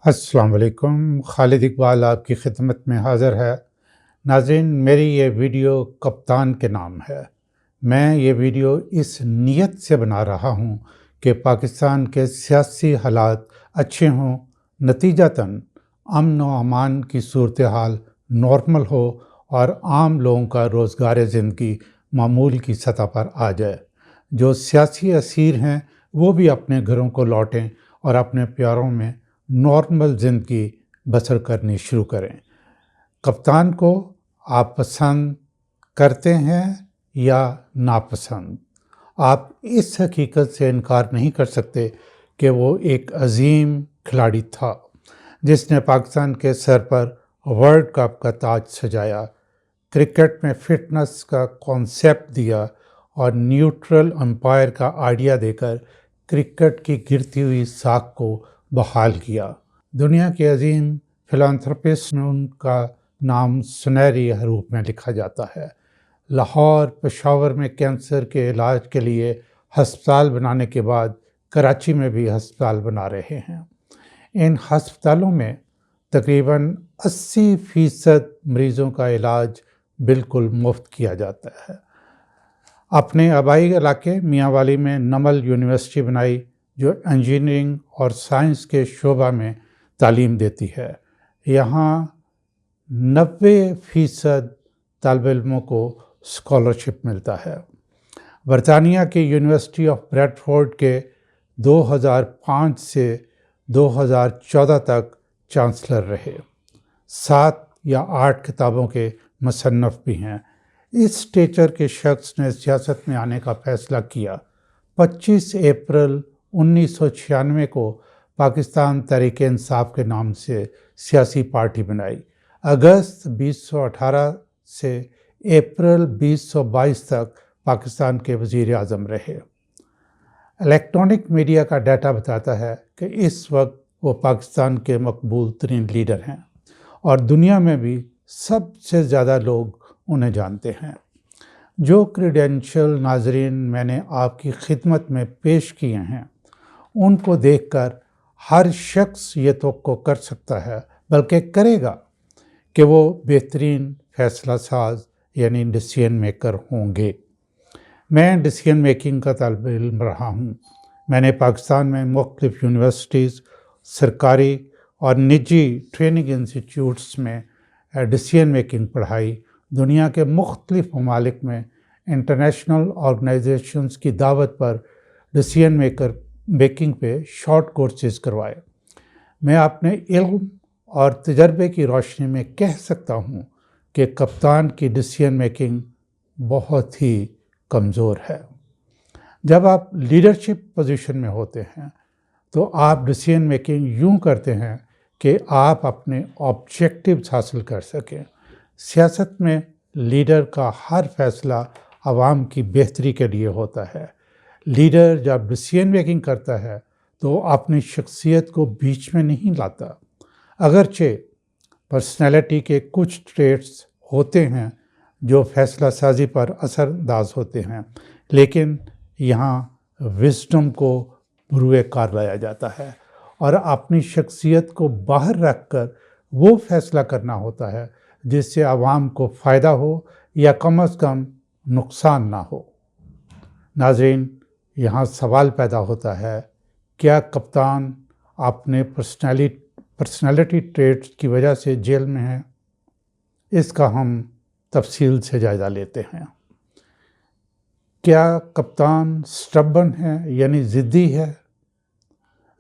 السلام علیکم، خالد اقبال آپ کی خدمت میں حاضر ہے۔ ناظرین، میری یہ ویڈیو کپتان کے نام ہے۔ میں یہ ویڈیو اس نیت سے بنا رہا ہوں کہ پاکستان کے سیاسی حالات اچھے ہوں، نتیجتاً امن و امان کی صورتحال نارمل ہو اور عام لوگوں کا روزگار زندگی معمول کی سطح پر آ جائے۔ جو سیاسی اسیر ہیں وہ بھی اپنے گھروں کو لوٹیں اور اپنے پیاروں میں نارمل زندگی بسر کرنی شروع کریں۔ کپتان کو آپ پسند کرتے ہیں یا ناپسند، آپ اس حقیقت سے انکار نہیں کر سکتے کہ وہ ایک عظیم کھلاڑی تھا جس نے پاکستان کے سر پر ورلڈ کپ کا تاج سجایا، کرکٹ میں فٹنس کا کانسیپٹ دیا اور نیوٹرل امپائر کا آئیڈیا دے کر کرکٹ کی گرتی ہوئی ساکھ کو بحال کیا۔ دنیا کے عظیم فلانتھرپسٹ میں ان کا نام سنہری حروف میں لکھا جاتا ہے۔ لاہور، پشاور میں کینسر کے علاج کے لیے ہسپتال بنانے کے بعد کراچی میں بھی ہسپتال بنا رہے ہیں۔ ان ہسپتالوں میں تقریباً 80% مریضوں کا علاج بالکل مفت کیا جاتا ہے۔ اپنے آبائی علاقے میاں والی میں نمل یونیورسٹی بنائی جو انجینئرنگ اور سائنس کے شعبہ میں تعلیم دیتی ہے۔ یہاں 90% طالب علموں کو اسکالرشپ ملتا ہے۔ برطانیہ کی یونیورسٹی آف بریڈ فورڈ کے 2005 سے 2014 تک چانسلر رہے۔ 7 یا 8 کتابوں کے مصنف بھی ہیں۔ اس اسٹیچر کے شخص نے سیاست میں آنے کا فیصلہ کیا۔ 25 اپریل 1996 کو پاکستان تحریک انصاف کے نام سے سیاسی پارٹی بنائی۔ اگست 2018 سے اپریل 2022 تک پاکستان کے وزیر اعظم رہے۔ الیکٹرانک میڈیا کا ڈیٹا بتاتا ہے کہ اس وقت وہ پاکستان کے مقبول ترین لیڈر ہیں اور دنیا میں بھی سب سے زیادہ لوگ انہیں جانتے ہیں۔ جو کریڈینشل ناظرین میں نے آپ کی خدمت میں پیش کیے ہیں ان کو دیکھ کر ہر شخص یہ توقع کر سکتا ہے، بلکہ کرے گا، کہ وہ بہترین فیصلہ ساز یعنی ڈیسیژن میکر ہوں گے۔ میں ڈیسیژن میکنگ کا طالب علم رہا ہوں۔ میں نے پاکستان میں مختلف یونیورسٹیز، سرکاری اور نجی ٹریننگ انسٹیٹیوٹس میں ڈیسیژن میکنگ پڑھائی۔ دنیا کے مختلف ممالک میں انٹرنیشنل آرگنائزیشنز کی دعوت پر ڈیسیژن میکنگ پہ شارٹ کورسز کروائے۔ میں اپنے علم اور تجربے کی روشنی میں کہہ سکتا ہوں کہ کپتان کی ڈیسیژن میکنگ بہت ہی کمزور ہے۔ جب آپ لیڈرشپ پوزیشن میں ہوتے ہیں تو آپ ڈیسیژن میکنگ یوں کرتے ہیں کہ آپ اپنے آبجیکٹیوز حاصل کر سکیں۔ سیاست میں لیڈر کا ہر فیصلہ عوام کی بہتری کے لیے ہوتا ہے۔ لیڈر جب ڈیسیژن میکنگ کرتا ہے تو اپنی شخصیت کو بیچ میں نہیں لاتا۔ اگرچہ پرسنالٹی کے کچھ ٹریٹس ہوتے ہیں جو فیصلہ سازی پر اثر انداز ہوتے ہیں، لیکن یہاں وزڈم کو بروئے کار لایا جاتا ہے اور اپنی شخصیت کو باہر رکھ کر وہ فیصلہ کرنا ہوتا ہے جس سے عوام کو فائدہ ہو یا کم از کم نقصان نہ ہو۔ ناظرین، یہاں سوال پیدا ہوتا ہے، کیا کپتان اپنے پرسنالٹی ٹریٹس کی وجہ سے جیل میں ہے؟ اس کا ہم تفصیل سے جائزہ لیتے ہیں۔ کیا کپتان سٹبن ہے یعنی ضدی ہے؟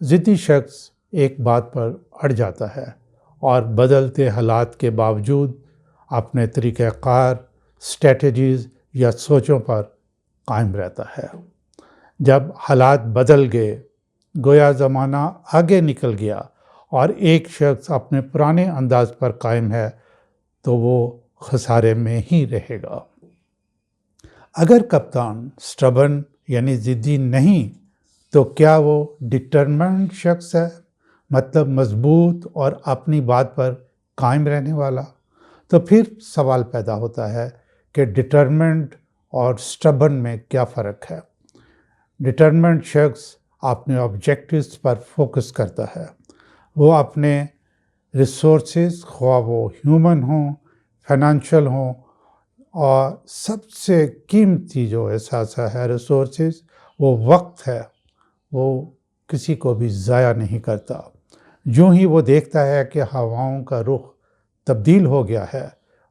ضدی شخص ایک بات پر اڑ جاتا ہے اور بدلتے حالات کے باوجود اپنے طریقہ کار، اسٹریٹجیز یا سوچوں پر قائم رہتا ہے۔ جب حالات بدل گئے، گویا زمانہ آگے نکل گیا اور ایک شخص اپنے پرانے انداز پر قائم ہے تو وہ خسارے میں ہی رہے گا۔ اگر کپتان سٹبن یعنی ضدی نہیں تو کیا وہ ڈٹرمنڈ شخص ہے، مطلب مضبوط اور اپنی بات پر قائم رہنے والا؟ تو پھر سوال پیدا ہوتا ہے کہ ڈٹرمنڈ اور سٹبن میں کیا فرق ہے؟ ڈٹرمنڈ شخص اپنے آبجیکٹیوز پر فوکس کرتا ہے، وہ اپنے ریسورسز، خواہ وہ ہیومن ہوں، فائنانشیل ہوں، اور سب سے قیمتی جو احساس ہے ریسورسز، وہ وقت ہے، وہ کسی کو بھی ضائع نہیں کرتا۔ جو ہی وہ دیکھتا ہے کہ ہواؤں کا رخ تبدیل ہو گیا ہے،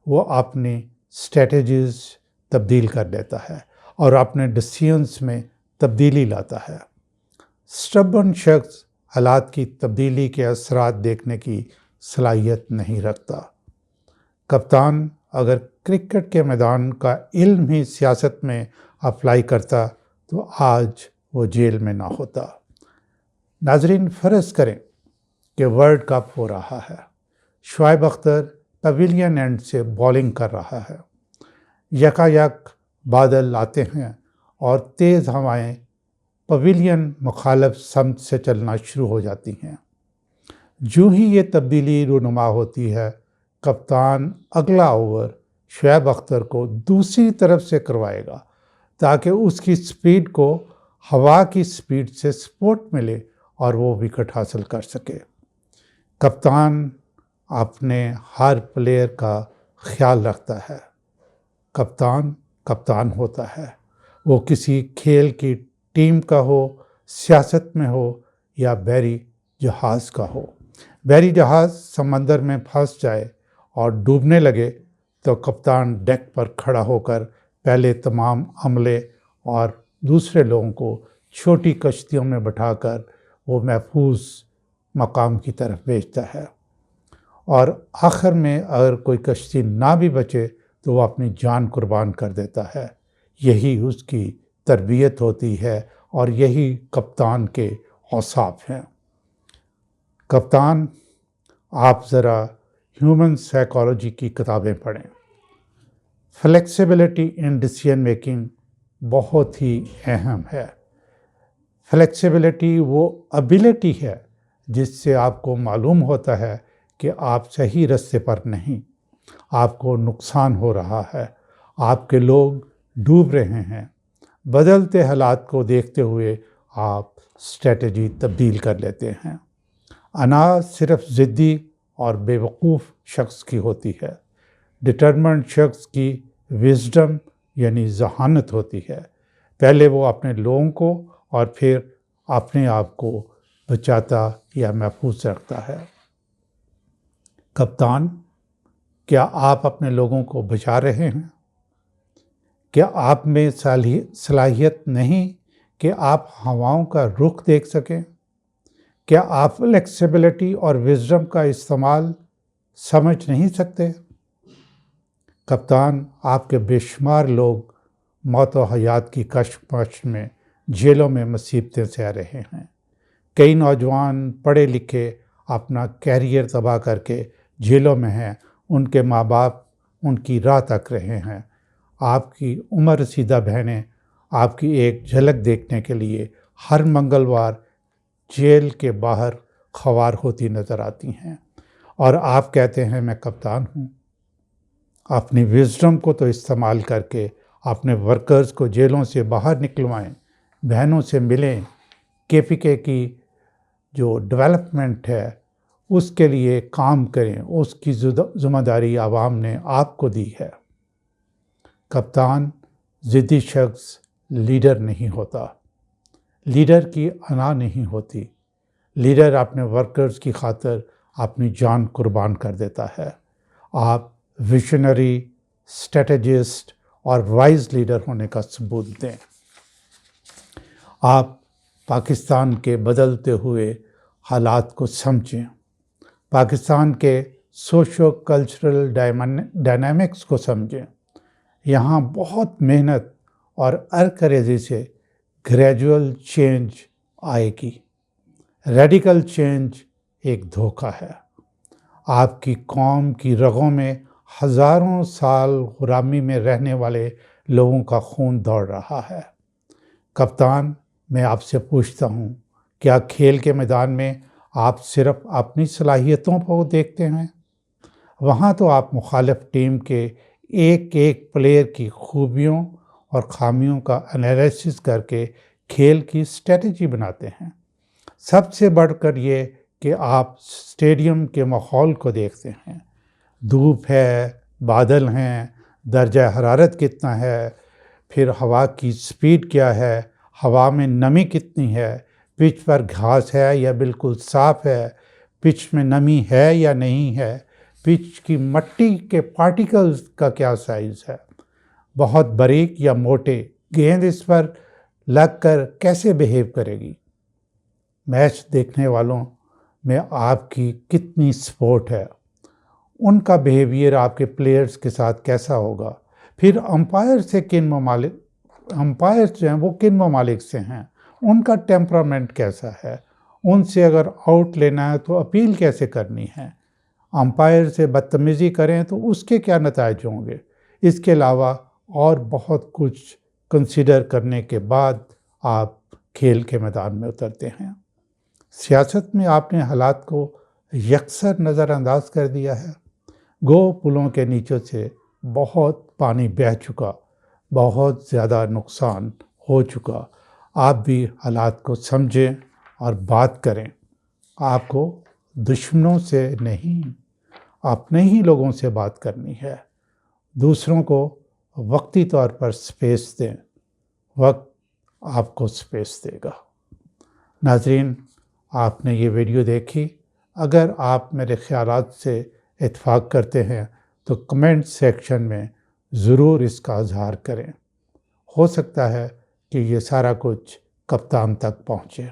وہ اپنی اسٹریٹجیز تبدیل کر لیتا ہے اور اپنے ڈیسیژنز میں تبدیلی لاتا ہے۔ اسٹبرن شخص حالات کی تبدیلی کے اثرات دیکھنے کی صلاحیت نہیں رکھتا۔ کپتان اگر کرکٹ کے میدان کا علم ہی سیاست میں اپلائی کرتا تو آج وہ جیل میں نہ ہوتا۔ ناظرین، فرض کریں کہ ورلڈ کپ ہو رہا ہے، شعیب اختر پویلین اینڈ سے بالنگ کر رہا ہے، یکایک بادل آتے ہیں اور تیز ہوائیں پویلین مخالف سمت سے چلنا شروع ہو جاتی ہیں۔ جو ہی یہ تبدیلی رونما ہوتی ہے، کپتان اگلا اوور شعیب اختر کو دوسری طرف سے کروائے گا تاکہ اس کی سپیڈ کو ہوا کی سپیڈ سے سپورٹ ملے اور وہ وکٹ حاصل کر سکے۔ کپتان اپنے ہر پلیئر کا خیال رکھتا ہے۔ کپتان کپتان ہوتا ہے، وہ کسی کھیل کی ٹیم کا ہو، سیاست میں ہو یا بحری جہاز کا ہو۔ بحری جہاز سمندر میں پھنس جائے اور ڈوبنے لگے تو کپتان ڈیک پر کھڑا ہو کر پہلے تمام عملے اور دوسرے لوگوں کو چھوٹی کشتیوں میں بٹھا کر وہ محفوظ مقام کی طرف بھیجتا ہے، اور آخر میں اگر کوئی کشتی نہ بھی بچے تو وہ اپنی جان قربان کر دیتا ہے۔ یہی اس کی تربیت ہوتی ہے اور یہی کپتان کے اوصاف ہیں۔ کپتان، آپ ذرا ہیومن سائیکالوجی کی کتابیں پڑھیں۔ فلیکسیبلٹی ان ڈیسیژن میکنگ بہت ہی اہم ہے۔ فلیکسیبلٹی وہ ابیلٹی ہے جس سے آپ کو معلوم ہوتا ہے کہ آپ صحیح راستے پر نہیں، آپ کو نقصان ہو رہا ہے، آپ کے لوگ ڈوب رہے ہیں۔ بدلتے حالات کو دیکھتے ہوئے آپ اسٹریٹجی تبدیل کر لیتے ہیں۔ انا صرف ضدی اور بے وقوف شخص کی ہوتی ہے، ڈٹرمنڈ شخص کی وزڈم یعنی ذہانت ہوتی ہے۔ پہلے وہ اپنے لوگوں کو اور پھر اپنے آپ کو بچاتا یا محفوظ رکھتا ہے۔ کپتان، کیا آپ اپنے لوگوں کو بچا رہے ہیں؟ کیا آپ میں صلاحیت نہیں کہ آپ ہواؤں کا رخ دیکھ سکیں؟ کیا آپ فلیکسیبلٹی اور وزڈم کا استعمال سمجھ نہیں سکتے؟ کپتان، آپ کے بے شمار لوگ موت و حیات کی کشمکش میں جیلوں میں مصیبتیں سہ رہے ہیں۔ کئی نوجوان پڑھے لکھے اپنا کیریئر تباہ کر کے جیلوں میں ہیں، ان کے ماں باپ ان کی راہ تک رہے ہیں۔ آپ کی عمر رسیدہ بہنیں آپ کی ایک جھلک دیکھنے کے لیے ہر منگلوار جیل کے باہر خوار ہوتی نظر آتی ہیں، اور آپ کہتے ہیں میں کپتان ہوں۔ اپنی وزڈم کو تو استعمال کر کے اپنے ورکرز کو جیلوں سے باہر نکلوائیں، بہنوں سے ملیں، KPK کی جو ڈیولپمنٹ ہے اس کے لیے کام کریں، اس کی ذمہ داری عوام نے آپ کو دی ہے۔ کپتان، ضدی شخص لیڈر نہیں ہوتا، لیڈر کی انا نہیں ہوتی، لیڈر اپنے ورکرز کی خاطر اپنی جان قربان کر دیتا ہے۔ آپ ویژنری، اسٹریٹجسٹ اور وائز لیڈر ہونے کا ثبوت دیں۔ آپ پاکستان کے بدلتے ہوئے حالات کو سمجھیں، پاکستان کے سوشو کلچرل ڈائنامکس کو سمجھیں۔ یہاں بہت محنت اور ارکریزی سے گریجول چینج آئے گی۔ ریڈیکل چینج ایک دھوکہ ہے۔ آپ کی قوم کی رگوں میں ہزاروں سال غلامی میں رہنے والے لوگوں کا خون دوڑ رہا ہے۔ کپتان، میں آپ سے پوچھتا ہوں، کیا کھیل کے میدان میں آپ صرف اپنی صلاحیتوں کو دیکھتے ہیں؟ وہاں تو آپ مخالف ٹیم کے ایک ایک پلیئر کی خوبیوں اور خامیوں کا انالیسس کر کے کھیل کی اسٹریٹجی بناتے ہیں۔ سب سے بڑھ کر یہ کہ آپ اسٹیڈیم کے ماحول کو دیکھتے ہیں، دھوپ ہے، بادل ہیں، درجہ حرارت کتنا ہے، پھر ہوا کی سپیڈ کیا ہے، ہوا میں نمی کتنی ہے، پچ پر گھاس ہے یا بالکل صاف ہے، پچ میں نمی ہے یا نہیں ہے، پچ کی مٹی کے پارٹیکلز کا کیا سائز ہے، بہت باریک یا موٹے، گیند اس پر لگ کر کیسے بیہیو کرے گی، میچ دیکھنے والوں میں آپ کی کتنی سپورٹ ہے، ان کا بیہیویئر آپ کے پلیئرز کے ساتھ کیسا ہوگا، پھر امپائر جو ہیں وہ کن ممالک سے ہیں، ان کا ٹیمپرامنٹ کیسا ہے، ان سے اگر آؤٹ لینا ہے تو اپیل کیسے کرنی ہے، امپائر سے بدتمیزی کریں تو اس کے کیا نتائج ہوں گے، اس کے علاوہ اور بہت کچھ کنسیڈر کرنے کے بعد آپ کھیل کے میدان میں اترتے ہیں۔ سیاست میں آپ نے حالات کو یکسر نظر انداز کر دیا ہے، گو پلوں کے نیچے سے بہت پانی بہہ چکا، بہت زیادہ نقصان ہو چکا، آپ بھی حالات کو سمجھیں اور بات کریں، آپ کو دشمنوں سے نہیں اپنے ہی لوگوں سے بات کرنی ہے، دوسروں کو وقتی طور پر سپیس دیں، وقت آپ کو سپیس دے گا۔ ناظرین، آپ نے یہ ویڈیو دیکھی، اگر آپ میرے خیالات سے اتفاق کرتے ہیں تو کمنٹ سیکشن میں ضرور اس کا اظہار کریں، ہو سکتا ہے کہ یہ سارا کچھ کپتان تک پہنچے۔